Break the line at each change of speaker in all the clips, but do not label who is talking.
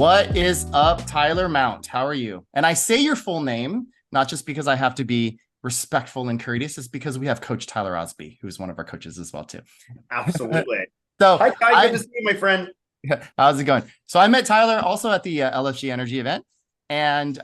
What is up, Tyler Mount? How are you? And I say your full name, not just because I have to be respectful and courteous, it's because we have Coach Tyler Osby, who's one of our coaches as well, too.
Absolutely.
So
Hi, Ty. Good to see you, my friend.
how's it going? So I met Tyler also at the LFG Energy event. And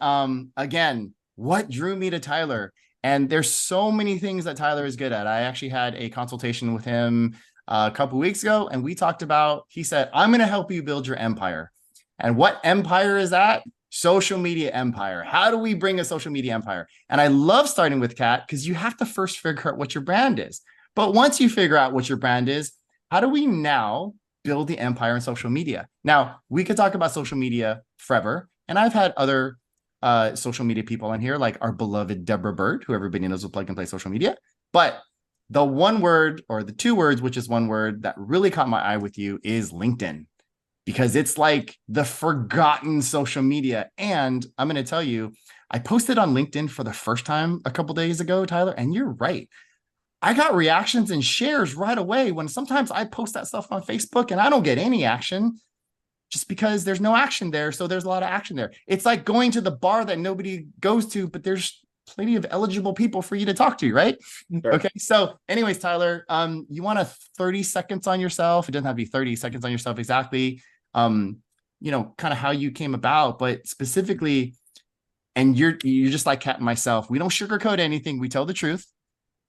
again, what drew me to Tyler? And there's so many things that Tyler is good at. I actually had a consultation with him a couple of weeks ago, and we talked about, he said, I'm going to help you build your empire. And what empire is that? Social media empire. How do we bring a social media empire? And I love starting with Kat because you have to first figure out what your brand is. But once you figure out what your brand is, how do we now build the empire in social media? Now, we could talk about social media forever. And I've had other social media people on here, like our beloved Deborah Bird, who everybody knows with Plug and Play Social Media. But the one word or the two words, which is one word that really caught my eye with you is LinkedIn, because it's like the forgotten social media. And I'm going to tell you, I posted on LinkedIn for the first time a couple days ago, Tyler, and you're right. I got reactions and shares right away when sometimes I post that stuff on Facebook and I don't get any action just because there's no action there. So there's a lot of action there. It's like going to the bar that nobody goes to, but there's plenty of eligible people for you to talk to, right?
Sure.
Okay. So anyways, Tyler, you want a 30 seconds on yourself? It doesn't have to be 30 seconds on yourself exactly. Kind of how you came about, but specifically, and you're just like Kat and myself, we don't sugarcoat anything. We tell the truth.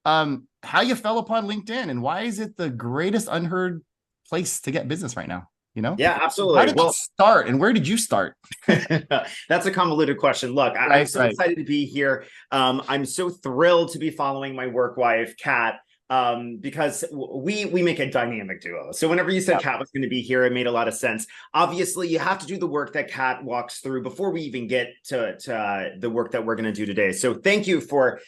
How you fell upon LinkedIn and why is it the greatest unheard place to get business right now?
Yeah, absolutely.
How did it start and where did you start?
That's a convoluted question. Look, I'm so excited to be here. I'm so thrilled to be following my work wife, Kat, because we make a dynamic duo. So whenever you said Kat was going to be here, it made a lot of sense. Obviously, you have to do the work that Kat walks through before we even get to the work that we're going to do today. So thank you for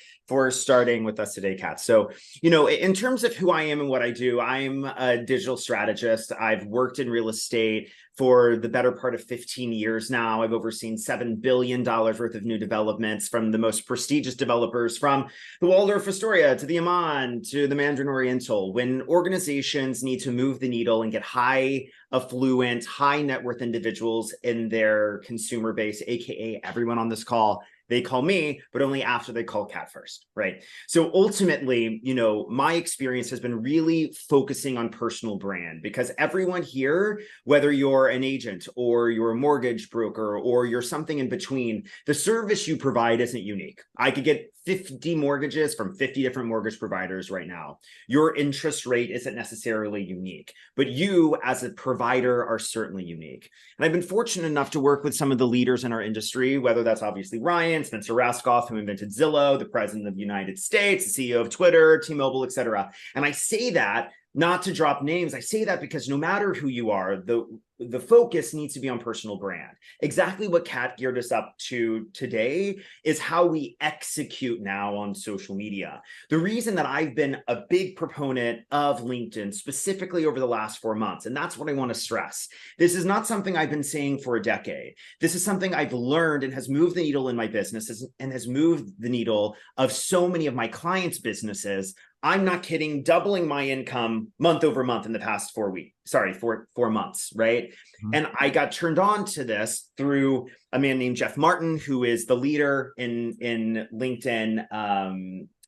starting with us today, Kat. So, in terms of who I am and what I do, I'm a digital strategist. I've worked in real estate for the better part of 15 years now. I've overseen $7 billion worth of new developments from the most prestigious developers, from the Waldorf Astoria to the Aman to the Mandarin Oriental. When organizations need to move the needle and get high affluent, high net worth individuals in their consumer base, AKA everyone on this call, they call me, but only after they call Kat first, right? So ultimately, my experience has been really focusing on personal brand, because everyone here, whether you're an agent or you're a mortgage broker or you're something in between, the service you provide isn't unique. I could get 50 mortgages from 50 different mortgage providers right now. Your interest rate isn't necessarily unique, but you as a provider are certainly unique. And I've been fortunate enough to work with some of the leaders in our industry, whether that's obviously Ryan, Spencer Raskoff, who invented Zillow, the president of the United States, the CEO of Twitter, T-Mobile, et cetera. And I say that not to drop names. I say that because no matter who you are, the focus needs to be on personal brand. Exactly what Kat geared us up to today is how we execute now on social media. The reason that I've been a big proponent of LinkedIn, specifically over the last 4 months, and that's what I want to stress. This is not something I've been saying for a decade. This is something I've learned and has moved the needle in my business and has moved the needle of so many of my clients' businesses. I'm not kidding, doubling my income month over month in the past 4 months, right? Mm-hmm. And I got turned on to this through a man named Jeff Martin, who is the leader in LinkedIn,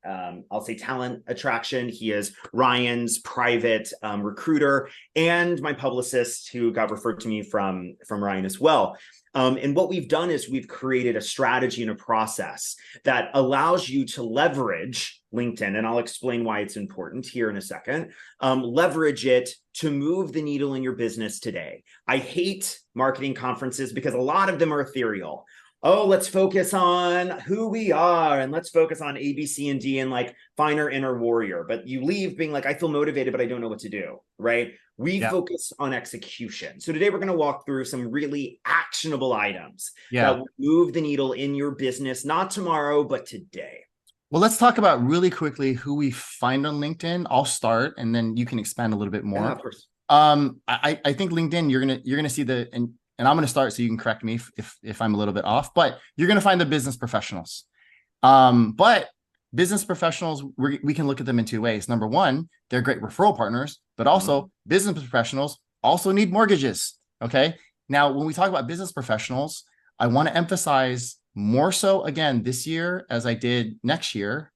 I'll say talent attraction. He is Ryan's private recruiter and my publicist, who got referred to me from Ryan as well. And what we've done is we've created a strategy and a process that allows you to leverage LinkedIn, and I'll explain why it's important here in a second. Leverage it to move the needle in your business today. I hate marketing conferences because a lot of them are ethereal. Oh, let's focus on who we are and let's focus on A, B, C, and D and like finer inner warrior. But you leave being like, I feel motivated, but I don't know what to do, right? We focus on execution. So today we're going to walk through some really actionable items that will move the needle in your business, not tomorrow, but today.
Well, let's talk about really quickly who we find on LinkedIn. I'll start and then you can expand a little bit more.
Yeah, of course.
I think LinkedIn, you're gonna see and I'm going to start so you can correct me if I'm a little bit off, but you're going to find the business professionals. But business professionals, we can look at them in two ways. Number one, they're great referral partners, but also business professionals also need mortgages. Okay. Now, when we talk about business professionals, I want to emphasize more so again this year as I did next year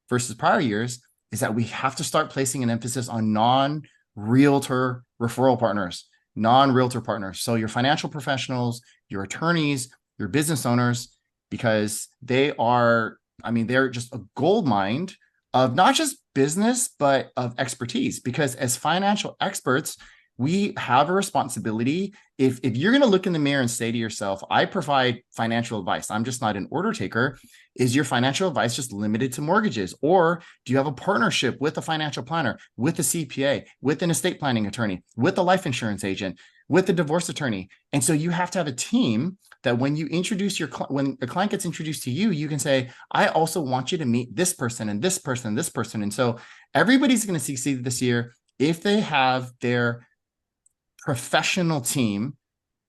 versus prior years, is that we have to start placing an emphasis on non-realtor referral partners, non-realtor partners. So your financial professionals, your attorneys, your business owners, because they are, I mean, they're just a gold mine of not just business, but of expertise. Because as financial experts, we have a responsibility. If you're going to look in the mirror and say to yourself, I provide financial advice, I'm just not an order taker, is your financial advice just limited to mortgages? Or do you have a partnership with a financial planner, with a CPA, with an estate planning attorney, with a life insurance agent, with a divorce attorney? And so you have to have a team that when you introduce when a client gets introduced to you, you can say, I also want you to meet this person and this person and this person. And so everybody's going to succeed this year if they have their professional team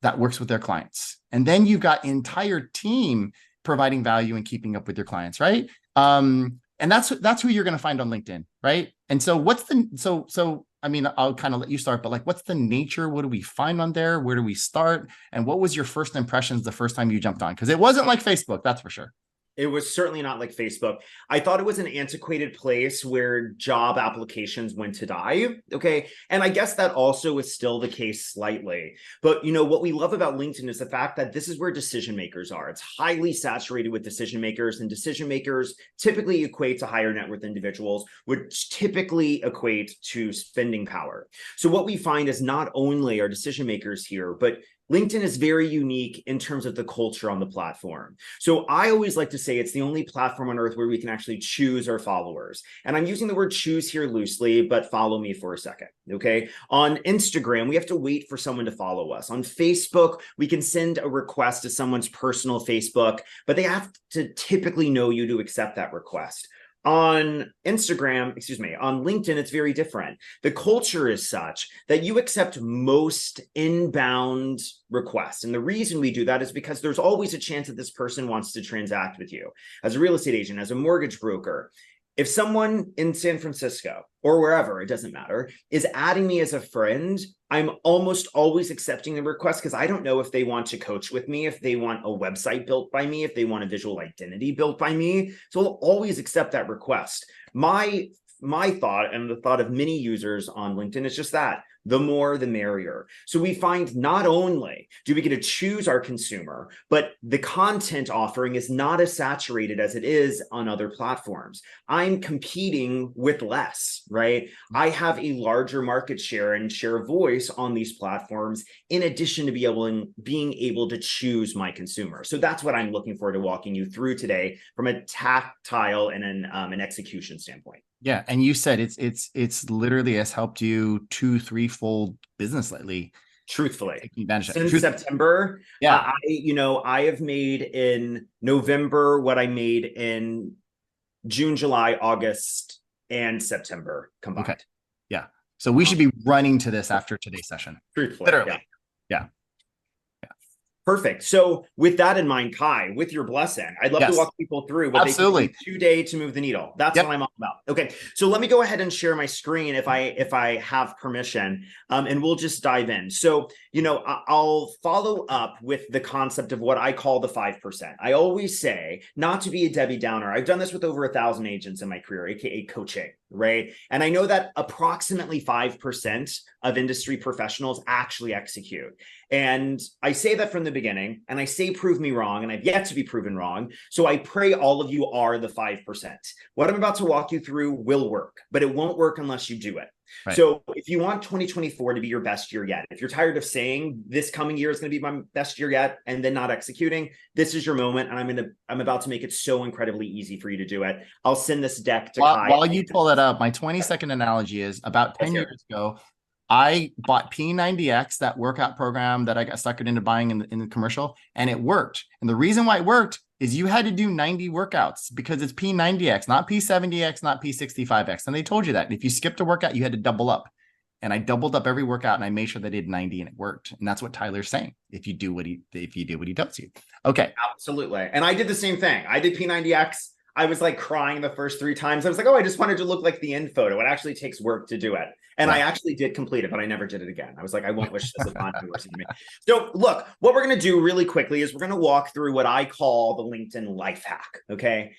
that works with their clients. And then you've got entire team providing value and keeping up with your clients, right? And that's who you're going to find on LinkedIn, right? And so I mean, I'll kind of let you start, but like, what's the nature? What do we find on there? Where do we start? And what was your first impressions the first time you jumped on? Because it wasn't like Facebook, that's for sure.
It was certainly not like Facebook. I thought it was an antiquated place where job applications went to die. Okay. And I guess that also is still the case slightly. But what we love about LinkedIn is the fact that this is where decision makers are. It's highly saturated with decision makers, and decision makers typically equate to higher net worth individuals, which typically equate to spending power. So what we find is not only are decision makers here, but LinkedIn is very unique in terms of the culture on the platform. So I always like to say it's the only platform on earth where we can actually choose our followers. And I'm using the word choose here loosely, but follow me for a second, okay? On Instagram, we have to wait for someone to follow us. On Facebook, we can send a request to someone's personal Facebook, but they have to typically know you to accept that request. On Instagram, on LinkedIn, it's very different. The culture is such that you accept most inbound requests. And the reason we do that is because there's always a chance that this person wants to transact with you as a real estate agent, as a mortgage broker. If someone in San Francisco or wherever, it doesn't matter, is adding me as a friend, I'm almost always accepting the request because I don't know if they want to coach with me, if they want a website built by me, if they want a visual identity built by me. So I'll always accept that request. My thought, and the thought of many users on LinkedIn, is just that. The more, the merrier. So we find not only do we get to choose our consumer, but the content offering is not as saturated as it is on other platforms. I'm competing with less, right? I have a larger market share and share of voice on these platforms, in addition to being able to choose my consumer. So that's what I'm looking forward to walking you through today from a tactile and an execution standpoint.
Yeah, and you said it's literally has helped you 2-3-fold business lately.
Truthfully, since September,
yeah,
I have made in November what I made in June, July, August, and September combined.
Okay. Yeah, so we should be running to this after today's session.
Truthfully,
literally, yeah.
Perfect. So with that in mind, Kai, with your blessing, I'd love to walk people through what they can do today to move the needle. That's what I'm all about. Okay. So let me go ahead and share my screen if I have permission, and we'll just dive in. So, I'll follow up with the concept of what I call the 5%. I always say not to be a Debbie Downer. I've done this with over 1,000 agents in my career, AKA coaching, right? And I know that approximately 5% of industry professionals actually execute. And I say that from the beginning, and I say prove me wrong, and I've yet to be proven wrong. So I pray all of you are the 5%. What I'm about to walk you through will work, but it won't work unless you do it. Right. So if you want 2024 to be your best year yet, if you're tired of saying this coming year is going to be my best year yet and then not executing, this is your moment. And I'm about to make it so incredibly easy for you to do it. I'll send this deck to Kai.
While you pull that up, my 20-second analogy is about 10 years ago, I bought P90X, that workout program that I got suckered into buying in the commercial, and it worked. And the reason why it worked is you had to do 90 workouts because it's P90X, not P70X, not P65X. And they told you that. And if you skipped a workout, you had to double up. And I doubled up every workout and I made sure that I did 90 and it worked. And that's what Tyler's saying. If you do what he tells you. Okay.
Absolutely. And I did the same thing. I did P90X. I was like crying the first 3 times. I was like, oh, I just wanted to look like the end photo. It actually takes work to do it. And I actually did complete it, but I never did it again. I was like, I won't wish this upon me. So look, what we're going to do really quickly is we're going to walk through what I call the LinkedIn life hack. Okay.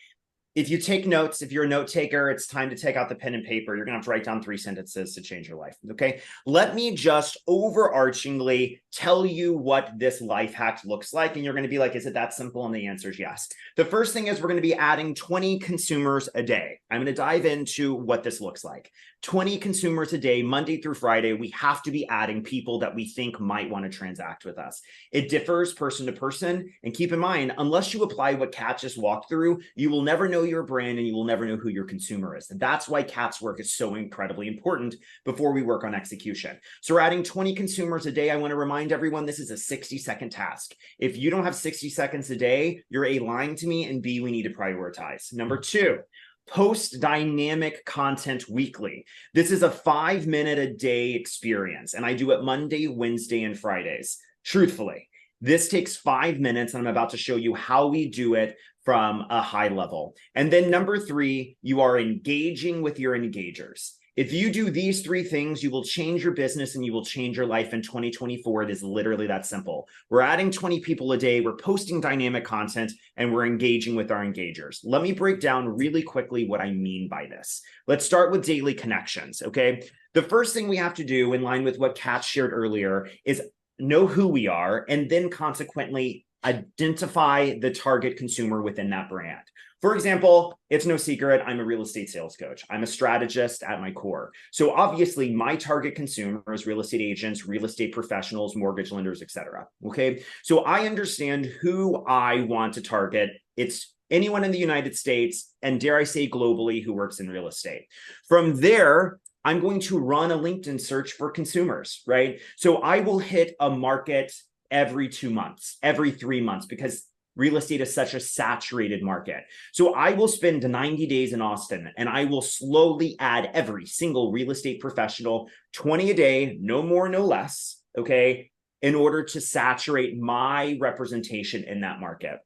If you take notes, if you're a note taker, it's time to take out the pen and paper. You're going to have to write down 3 sentences to change your life. Okay. Let me just overarchingly tell you what this life hack looks like. And you're going to be like, is it that simple? And the answer is yes. The first thing is we're going to be adding 20 consumers a day. I'm going to dive into what this looks like. 20 consumers a day, Monday through Friday. We have to be adding people that we think might want to transact with us. It differs person to person. And keep in mind, unless you apply what Kat just walked through, you will never know your brand and you will never know who your consumer is. And that's why Kat's work is so incredibly important before we work on execution. So we're adding 20 consumers a day. I want to remind everyone, this is a 60-second task. If you don't have 60 seconds a day, you're A, lying to me, and B, we need to prioritize. Number 2, post dynamic content weekly. This is a 5-minute a day experience, and I do it Monday, Wednesday, and Fridays. Truthfully, this takes 5 minutes, and I'm about to show you how we do it from a high level. And then number 3, you are engaging with your engagers. If you do these 3 things, you will change your business and you will change your life in 2024. It is literally that simple. We're adding 20 people a day, we're posting dynamic content, and we're engaging with our engagers. Let me break down really quickly what I mean by this. Let's start with daily connections, okay? The first thing we have to do, in line with what Kat shared earlier, is know who we are and then consequently identify the target consumer within that brand. For example, it's no secret, I'm a real estate sales coach. I'm a strategist at my core. So obviously my target consumer is real estate agents, real estate professionals, mortgage lenders, etc. Okay. So I understand who I want to target. It's anyone in the United States, and dare I say globally, who works in real estate. From there, I'm going to run a LinkedIn search for consumers, right? So I will hit a market every 2 months, every 3 months, because real estate is such a saturated market. So I will spend 90 days in Austin and I will slowly add every single real estate professional, 20 a day, no more, no less, okay, in order to saturate my representation in that market.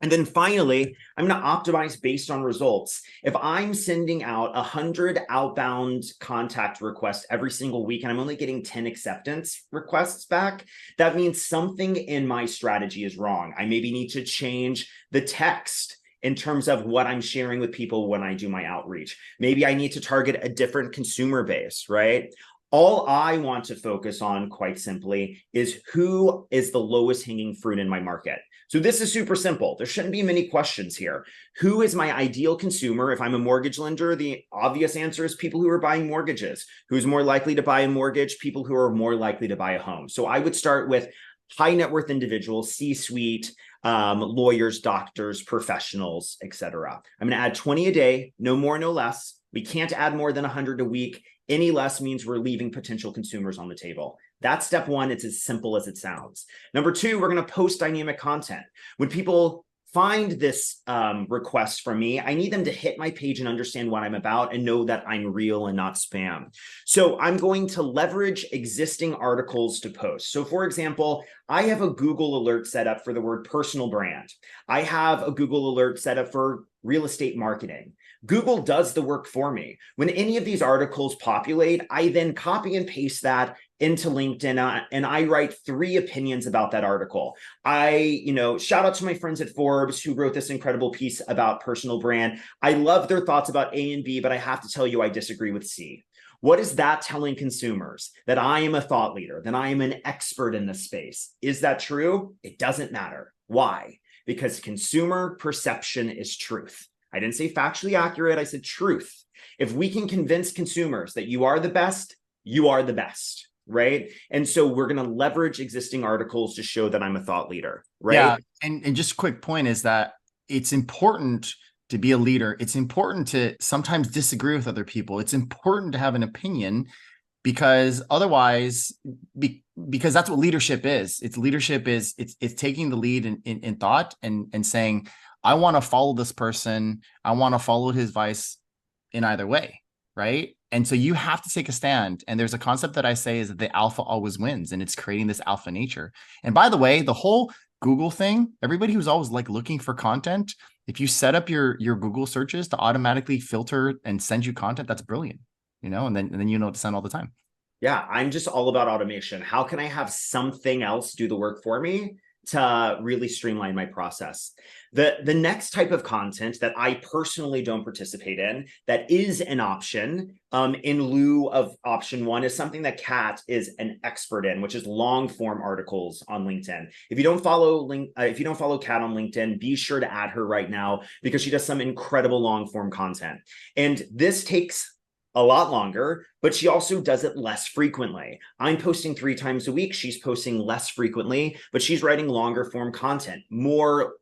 And then finally, I'm going to optimize based on results. If I'm sending out 100 outbound contact requests every single week, and I'm only getting 10 acceptance requests back, that means something in my strategy is wrong. I maybe need to change the text in terms of what I'm sharing with people when I do my outreach. Maybe I need to target a different consumer base, right? All I want to focus on, quite simply, is who is the lowest hanging fruit in my market. So this is super simple. There shouldn't be many questions here. Who is my ideal consumer? If I'm a mortgage lender, the obvious answer is people who are buying mortgages. Who's more likely to buy a mortgage? People who are more likely to buy a home. So I would start with high net worth individuals, C-suite, lawyers, doctors, professionals, etc. I'm going to add 20 a day, no more, no less. We can't add more than 100 a week. Any less means we're leaving potential consumers on the table. That's step 1. It's as simple as it sounds. Number 2, we're going to post dynamic content. When people find this request from me, I need them to hit my page and understand what I'm about and know that I'm real and not spam. So I'm going to leverage existing articles to post. So for example, I have a Google alert set up for the word personal brand. I have a Google alert set up for real estate marketing. Google does the work for me. When any of these articles populate, I then copy and paste that into LinkedIn and I write 3 opinions about that article. Shout out to my friends at Forbes who wrote this incredible piece about personal brand. I love their thoughts about A and B, but I have to tell you, I disagree with C. What is that telling consumers? That I am a thought leader, that I am an expert in this space. Is that true? It doesn't matter. Why? Because consumer perception is truth. I didn't say factually accurate. I said truth. If we can convince consumers that you are the best, you are the best, right? And so we're going to leverage existing articles to show that I'm a thought leader, right?
Yeah. And just a quick point is that it's important to be a leader. It's important to sometimes disagree with other people. It's important to have an opinion because otherwise, because that's what leadership is. It's taking the lead in thought and saying, I want to follow this person. I want to follow his advice in either way, right? And so you have to take a stand. And there's a concept that I say is that the alpha always wins, and it's creating this alpha nature. And by the way, the whole Google thing, everybody who's always like looking for content, if you set up your Google searches to automatically filter and send you content, that's brilliant, and then you know what to send all the time.
Yeah, I'm just all about automation. How can I have something else do the work for me to really streamline my process? The next type of content that I personally don't participate in, that is an option in lieu of option one, is something that Kat is an expert in, which is long form articles on LinkedIn. If you don't follow Kat on LinkedIn, be sure to add her right now, because she does some incredible long form content. And this takes a lot longer, but she also does it less frequently. I'm posting 3 times a week. She's posting less frequently, but she's writing longer form content, more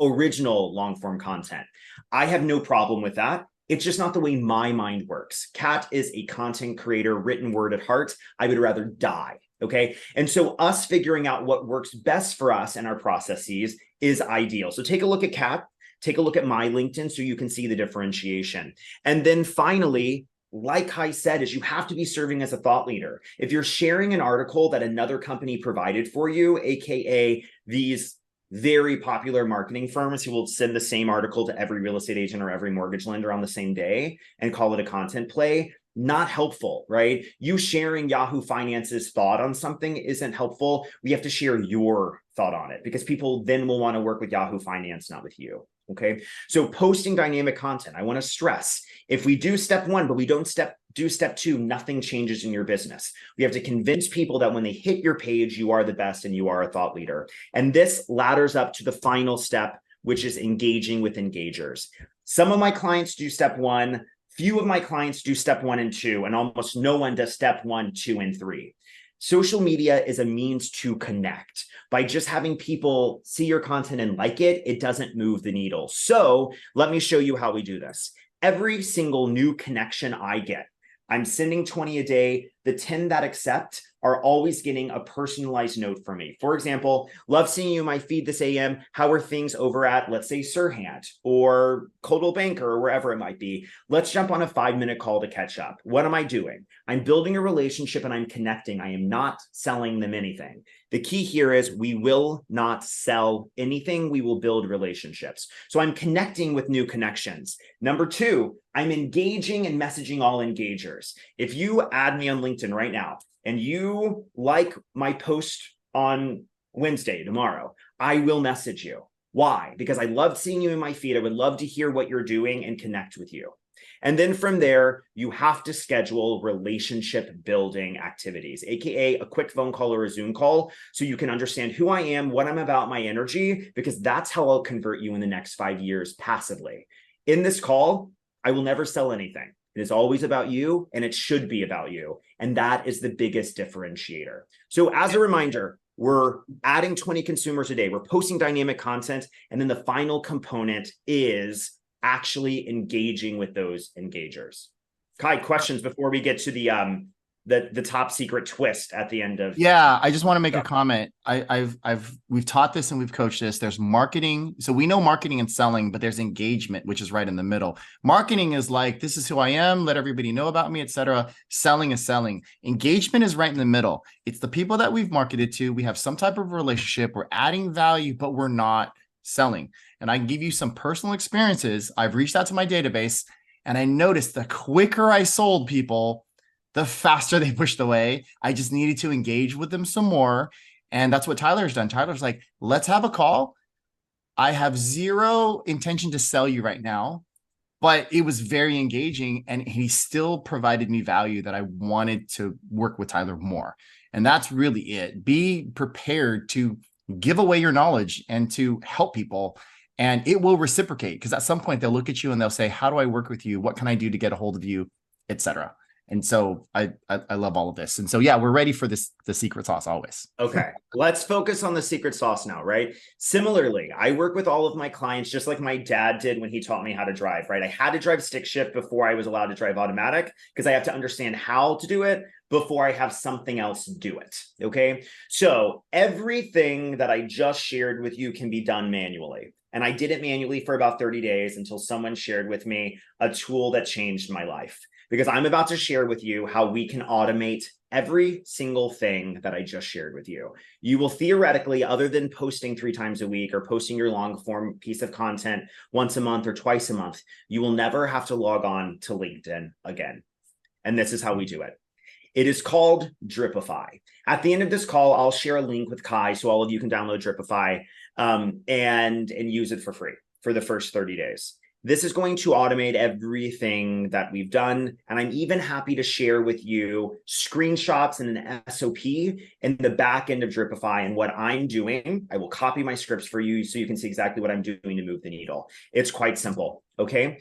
original long form content. I have no problem with that. It's just not the way my mind works. Kat is a content creator, written word at heart. I would rather die. Okay. And so us figuring out what works best for us and our processes is ideal. So take a look at Kat. Take a look at my LinkedIn so you can see the differentiation. And then finally, like I said, is you have to be serving as a thought leader. If you're sharing an article that another company provided for you, AKA these very popular marketing firms who will send the same article to every real estate agent or every mortgage lender on the same day and call it a content play, not helpful, right? You sharing Yahoo Finance's thought on something isn't helpful. We have to share your thought on it, because people then will want to work with Yahoo Finance, not with you. Okay. So posting dynamic content, I want to stress, if we do step one, but we don't do step two, nothing changes in your business. We have to convince people that when they hit your page, you are the best and you are a thought leader. And this ladders up to the final step, which is engaging with engagers. Some of my clients do step one. Few of my clients do step 1 and 2, and almost no one does step 1, 2, and 3. Social media is a means to connect. By just having people see your content and like it, it doesn't move the needle. So let me show you how we do this. Every single new connection I get, I'm sending 20 a day. The 10 that accept are always getting a personalized note from me. For example, love seeing you in my feed this AM. How are things over at, let's say, Sirhan or Coldwell Banker or wherever it might be? Let's jump on a 5-minute call to catch up. What am I doing? I'm building a relationship and I'm connecting. I am not selling them anything. The key here is we will not sell anything. We will build relationships. So I'm connecting with new connections. Number 2, I'm engaging and messaging all engagers. If you add me on LinkedIn right now, and you like my post on Wednesday, tomorrow, I will message you. Why? Because I love seeing you in my feed. I would love to hear what you're doing and connect with you. And then from there, you have to schedule relationship building activities, AKA a quick phone call or a Zoom call, so you can understand who I am, what I'm about, my energy, because that's how I'll convert you in the next 5 years passively. In this call, I will never sell anything. It is always about you, and it should be about you. And that is the biggest differentiator. So as a reminder, we're adding 20 consumers a day. We're posting dynamic content. And then the final component is actually engaging with those engagers. Kai, questions before we get to the top secret twist at the end of.
Yeah, I just want to make a comment. We've taught this and we've coached this. There's marketing. So we know marketing and selling, but there's engagement, which is right in the middle. Marketing is like, this is who I am, let everybody know about me, etc. Selling is selling. Engagement is right in the middle. It's the people that we've marketed to. We have some type of relationship. We're adding value, but we're not selling. And I can give you some personal experiences. I've reached out to my database and I noticed the quicker I sold people, the faster they pushed away. I just needed to engage with them some more. And that's what Tyler's done. Tyler's like, let's have a call. I have zero intention to sell you right now, but it was very engaging. And he still provided me value that I wanted to work with Tyler more. And that's really it. Be prepared to give away your knowledge and to help people. And it will reciprocate, because at some point they'll look at you and they'll say, how do I work with you? What can I do to get a hold of you, etc. And so I love all of this. And so, yeah, we're ready for the secret sauce always.
Okay, let's focus on the secret sauce now, right? Similarly, I work with all of my clients just like my dad did when he taught me how to drive, right? I had to drive stick shift before I was allowed to drive automatic, because I have to understand how to do it before I have something else do it, okay? So everything that I just shared with you can be done manually. And I did it manually for about 30 days until someone shared with me a tool that changed my life. Because I'm about to share with you how we can automate every single thing that I just shared with you. You will theoretically, other than posting 3 times a week or posting your long form piece of content once a month or twice a month, you will never have to log on to LinkedIn again. And this is how we do it. It is called Dripify. At the end of this call, I'll share a link with Kai so all of you can download Dripify and use it for free for the first 30 days. This is going to automate everything that we've done. And I'm even happy to share with you screenshots and an SOP in the back end of Dripify and what I'm doing. I will copy my scripts for you so you can see exactly what I'm doing to move the needle. It's quite simple, okay?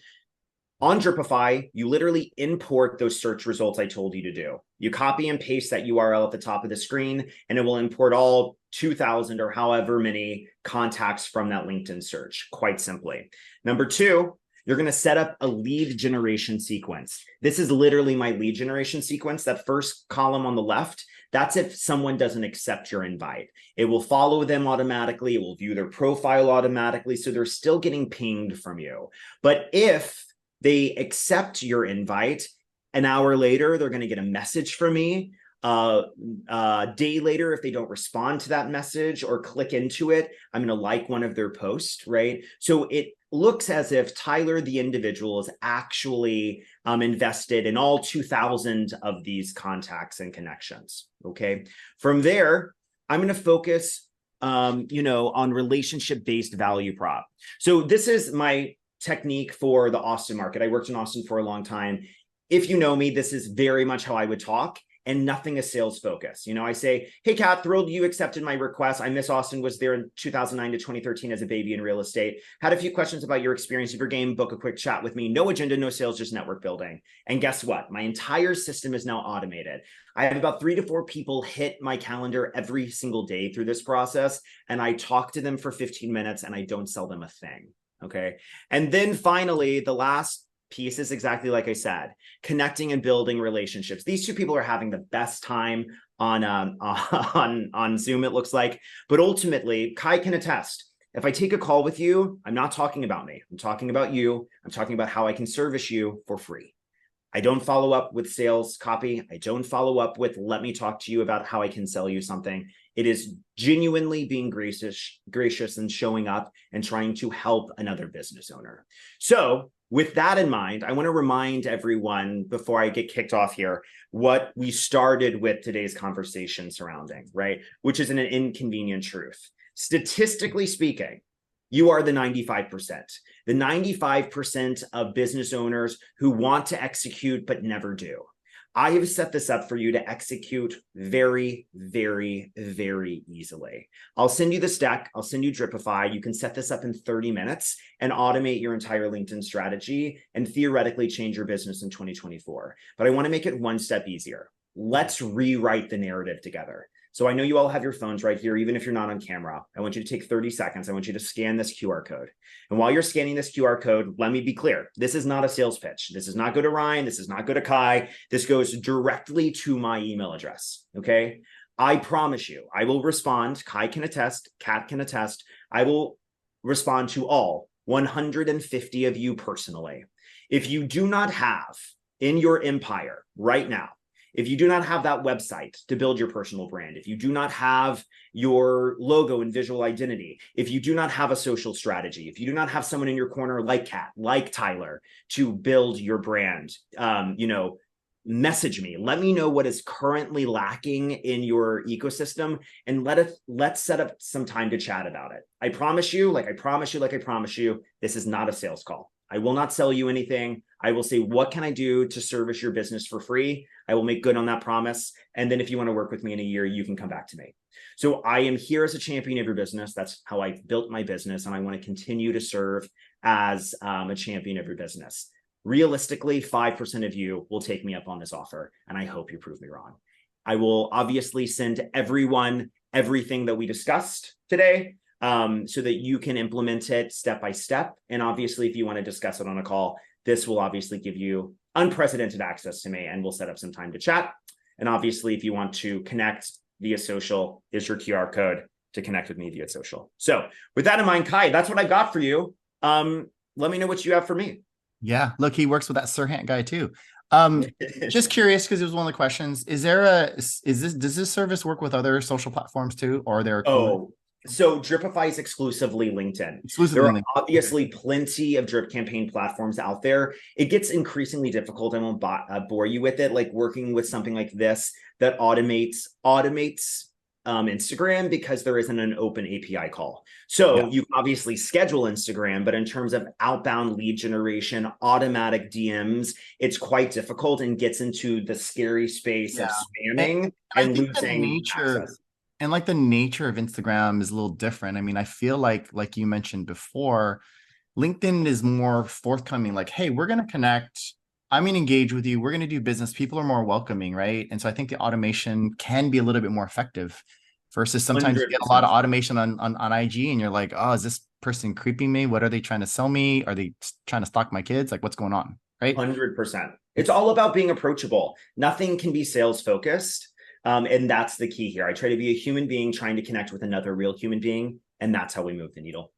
On Dripify, you literally import those search results I told you to do. You copy and paste that URL at the top of the screen, and it will import all 2,000 or however many contacts from that LinkedIn search, quite simply. Number 2, you're going to set up a lead generation sequence. This is literally my lead generation sequence. That first column on the left, that's if someone doesn't accept your invite. It will follow them automatically. It will view their profile automatically. So they're still getting pinged from you. But if they accept your invite, an hour later, they're going to get a message from me. A day later, if they don't respond to that message or click into it, I'm going to like one of their posts, right? So it looks as if Tyler, the individual, is actually invested in all 2,000 of these contacts and connections, okay? From there, I'm going to focus, on relationship-based value prop. So this is my technique for the Austin market. I worked in Austin for a long time. If you know me, this is very much how I would talk, and nothing is sales focused. I say, hey, Kat, thrilled you accepted my request. I miss Austin, was there in 2009 to 2013 as a baby in real estate. Had a few questions about your experience of your game. Book a quick chat with me. No agenda, no sales, just network building. And guess what? My entire system is now automated. I have about 3 to 4 people hit my calendar every single day through this process. And I talk to them for 15 minutes and I don't sell them a thing. Okay. And then finally, the last piece is exactly like I said, connecting and building relationships. These 2 people are having the best time on Zoom, it looks like. But ultimately, Kai can attest. If I take a call with you, I'm not talking about me. I'm talking about you. I'm talking about how I can service you for free. I don't follow up with sales copy. I don't follow up with, let me talk to you about how I can sell you something. It is genuinely being gracious and showing up and trying to help another business owner. So with that in mind, I want to remind everyone before I get kicked off here, what we started with today's conversation surrounding, right? Which is an inconvenient truth. Statistically speaking, you are the 95%. The 95% of business owners who want to execute but never do. I have set this up for you to execute very, very, very easily. I'll send you this deck. I'll send you Dripify. You can set this up in 30 minutes and automate your entire LinkedIn strategy and theoretically change your business in 2024. But I want to make it one step easier. Let's rewrite the narrative together. So I know you all have your phones right here, even if you're not on camera. I want you to take 30 seconds. I want you to scan this QR code. And while you're scanning this QR code, let me be clear. This is not a sales pitch. This does not go to Ryan. This does not go to Kai. This goes directly to my email address, okay? I promise you, I will respond. Kai can attest. Kat can attest. I will respond to all 150 of you personally. If you do not have in your empire right now, if you do not have that website to build your personal brand, if you do not have your logo and visual identity, if you do not have a social strategy, if you do not have someone in your corner like Kat, like Tyler, to build your brand, message me. Let me know what is currently lacking in your ecosystem, and let's set up some time to chat about it. I promise you, this is not a sales call. I will not sell you anything. I will say, what can I do to service your business for free? I will make good on that promise. And then if you want to work with me in a year, you can come back to me. So I am here as a champion of your business. That's how I built my business. And I want to continue to serve as a champion of your business. Realistically, 5% of you will take me up on this offer. And I hope you prove me wrong. I will obviously send everyone everything that we discussed today, so that you can implement it step by step. And obviously, if you want to discuss it on a call, this will obviously give you unprecedented access to me, and we'll set up some time to chat. And obviously, if you want to connect via social, here's your QR code. to connect with me via social. So with that in mind, Kai, that's what I got for you. Let me know what you have for me.
Yeah, look, he works with that Sirhan guy too. Just curious, because it was one of the questions. Does this service work with other social platforms too, or are there
so Dripify is exclusively LinkedIn. There are obviously plenty of drip campaign platforms out there. It gets increasingly difficult. I won't bore you with it. Like working with something like this that automates Instagram, because there isn't an open API call. So you obviously schedule Instagram, but in terms of outbound lead generation, automatic DMs, it's quite difficult and gets into the scary space of spamming and losing access.
And like the nature of Instagram is a little different. I mean, I feel like you mentioned before, LinkedIn is more forthcoming, like, hey, we're going to connect. I'm going to engage with you. We're going to do business. People are more welcoming, right? And so I think the automation can be a little bit more effective versus sometimes 100%. You get a lot of automation on IG and you're like, oh, is this person creeping me? What are they trying to sell me? Are they trying to stalk my kids? Like, what's going on? Right?
100%. It's all about being approachable. Nothing can be sales focused. And that's the key here. I try to be a human being trying to connect with another real human being. And that's how we move the needle.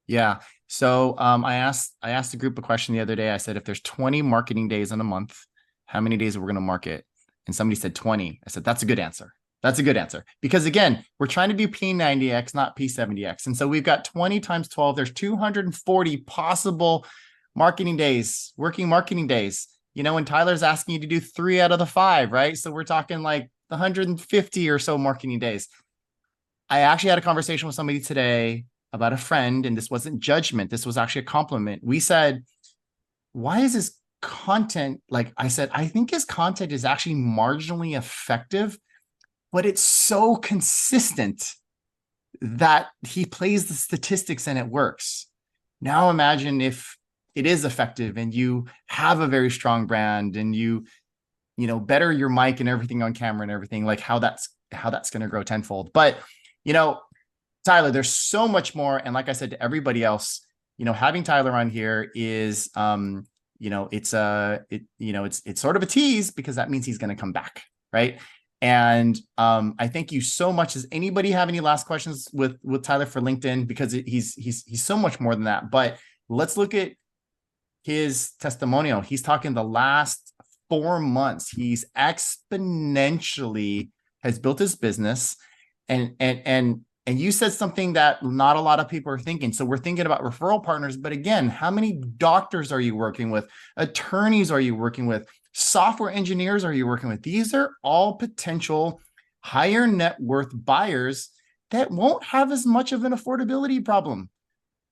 Yeah. So I asked a group a question the other day. I said, if there's 20 marketing days in a month, how many days are we going to market? And somebody said 20. I said, that's a good answer. That's a good answer. Because again, we're trying to do P90X, not P70X. And so we've got 20 times 12. There's 240 possible marketing days, working marketing days. You know, when Tyler's asking you to do 3 out of the 5, right? So we're talking like 150 or so marketing days. I actually had a conversation with somebody today about a friend, and this wasn't judgment. This was actually a compliment. We said, why is his content, like I said, I think his content is actually marginally effective, but it's so consistent that he plays the statistics and it works. Now imagine if it is effective and you have a very strong brand and you better your mic and everything on camera and everything, like how that's going to grow tenfold. But, Tyler, there's so much more. And like I said to everybody else, having Tyler on here is, it's sort of a tease, because that means he's going to come back. Right. And I thank you so much. Does anybody have any last questions with Tyler for LinkedIn? Because he's so much more than that. But let's look at his testimonial. He's talking the last 4 months. He's exponentially has built his business, and you said something that not a lot of people are thinking. So we're thinking about referral partners, but again, how many doctors are you working with? Attorneys are you working with? Software engineers are you working with? These are all potential higher net worth buyers that won't have as much of an affordability problem.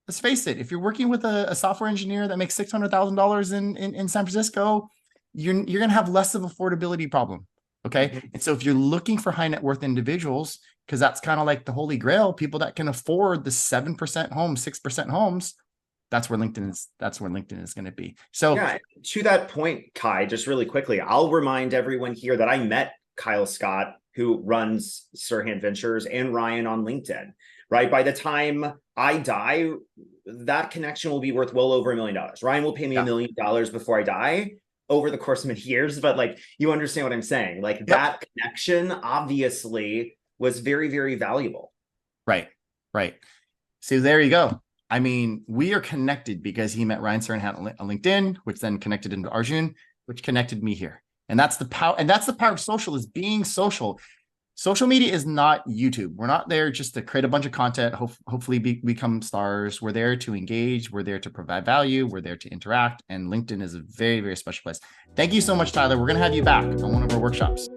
Let's face it. If you're working with a software engineer that makes $600,000 in San Francisco, you're going to have less of affordability problem. Okay. And so if you're looking for high net worth individuals, because that's kind of like the holy grail, people that can afford the 7% homes, 6% homes, that's where LinkedIn is going to be. So
yeah, to that point, Kai, just really quickly, I'll remind everyone here that I met Kyle Scott, who runs Sirhan Ventures, and Ryan on LinkedIn, right? By the time I die, that connection will be worth well over $1 million. Ryan will pay me $1 million before I die over the course of many years, but like, you understand what I'm saying? Like that connection obviously was very, very valuable.
Right. So there you go. I mean, we are connected because he met Ryan Sirhan on LinkedIn, which then connected into Arjun, which connected me here. And that's the power. And that's the power of social, is being social. Social media is not YouTube. We're not there just to create a bunch of content, hopefully become stars. We're there to engage. We're there to provide value. We're there to interact. And LinkedIn is a very, very special place. Thank you so much, Tyler. We're going to have you back on one of our workshops.